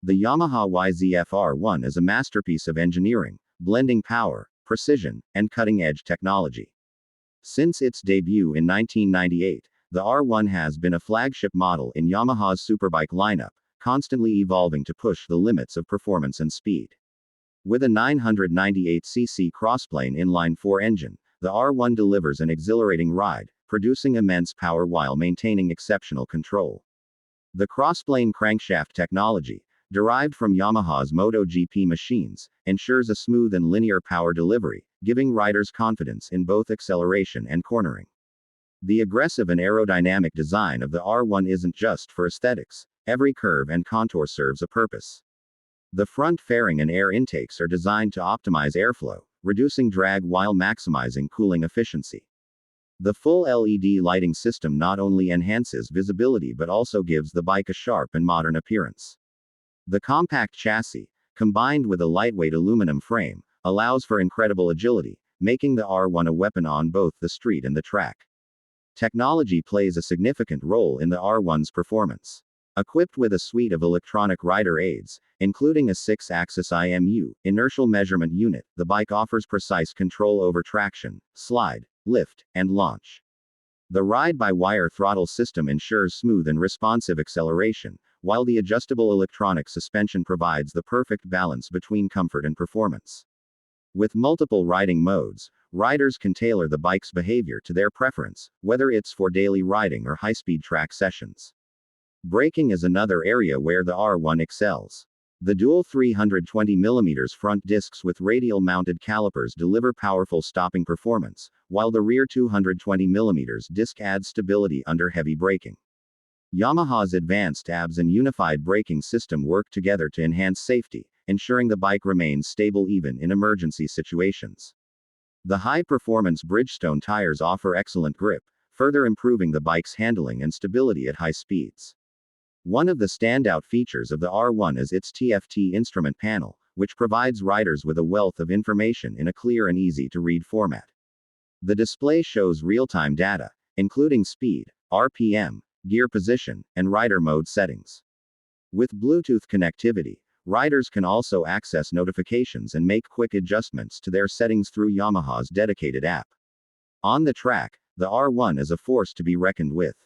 The Yamaha YZF R1 is a masterpiece of engineering, blending power, precision, and cutting-edge technology. Since its debut in 1998, the R1 has been a flagship model in Yamaha's Superbike lineup, constantly evolving to push the limits of performance and speed. With a 998cc Crossplane Inline-Four engine, the R1 delivers an exhilarating ride, producing immense power while maintaining exceptional control. The Crossplane crankshaft technology, derived from Yamaha's MotoGP machines, ensures a smooth and linear power delivery, giving riders confidence in both acceleration and cornering. The aggressive and aerodynamic design of the R1 isn't just for aesthetics. Every curve and contour serves a purpose. The front fairing and air intakes are designed to optimize airflow, reducing drag while maximizing cooling efficiency. The full LED lighting system not only enhances visibility but also gives the bike a sharp and modern appearance. The compact chassis, combined with a lightweight aluminum frame, allows for incredible agility, making the R1 a weapon on both the street and the track. Technology plays a significant role in the R1's performance. Equipped with a suite of electronic rider aids, including a 6-axis IMU, inertial measurement unit, the bike offers precise control over traction, slide, lift, and launch. The ride-by-wire throttle system ensures smooth and responsive acceleration, while the adjustable electronic suspension provides the perfect balance between comfort and performance. With multiple riding modes, riders can tailor the bike's behavior to their preference, whether it's for daily riding or high-speed track sessions. Braking is another area where the R1 excels. The dual 320mm front discs with radial-mounted calipers deliver powerful stopping performance, while the rear 220mm disc adds stability under heavy braking. Yamaha's advanced ABS and unified braking system work together to enhance safety, ensuring the bike remains stable even in emergency situations. The high-performance Bridgestone tires offer excellent grip, further improving the bike's handling and stability at high speeds. One of the standout features of the R1 is its TFT instrument panel, which provides riders with a wealth of information in a clear and easy-to-read format. The display shows real-time data, including speed, RPM, gear position, and rider mode settings. With Bluetooth connectivity, riders can also access notifications and make quick adjustments to their settings through Yamaha's dedicated app. On the track, the R1 is a force to be reckoned with.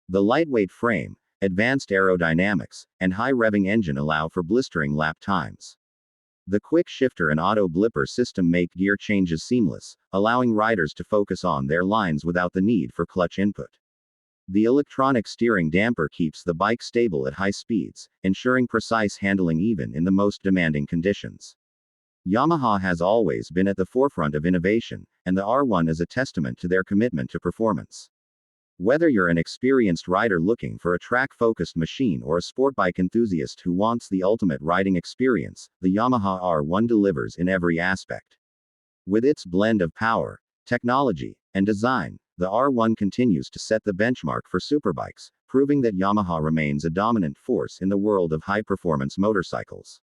The lightweight frame, advanced aerodynamics, and high-revving engine allow for blistering lap times. The quick shifter and auto blipper system make gear changes seamless, allowing riders to focus on their lines without the need for clutch input. The electronic steering damper keeps the bike stable at high speeds, ensuring precise handling even in the most demanding conditions. Yamaha has always been at the forefront of innovation, and the R1 is a testament to their commitment to performance. Whether you're an experienced rider looking for a track-focused machine or a sportbike enthusiast who wants the ultimate riding experience, the Yamaha R1 delivers in every aspect. With its blend of power, technology, and design, the R1 continues to set the benchmark for superbikes, proving that Yamaha remains a dominant force in the world of high-performance motorcycles.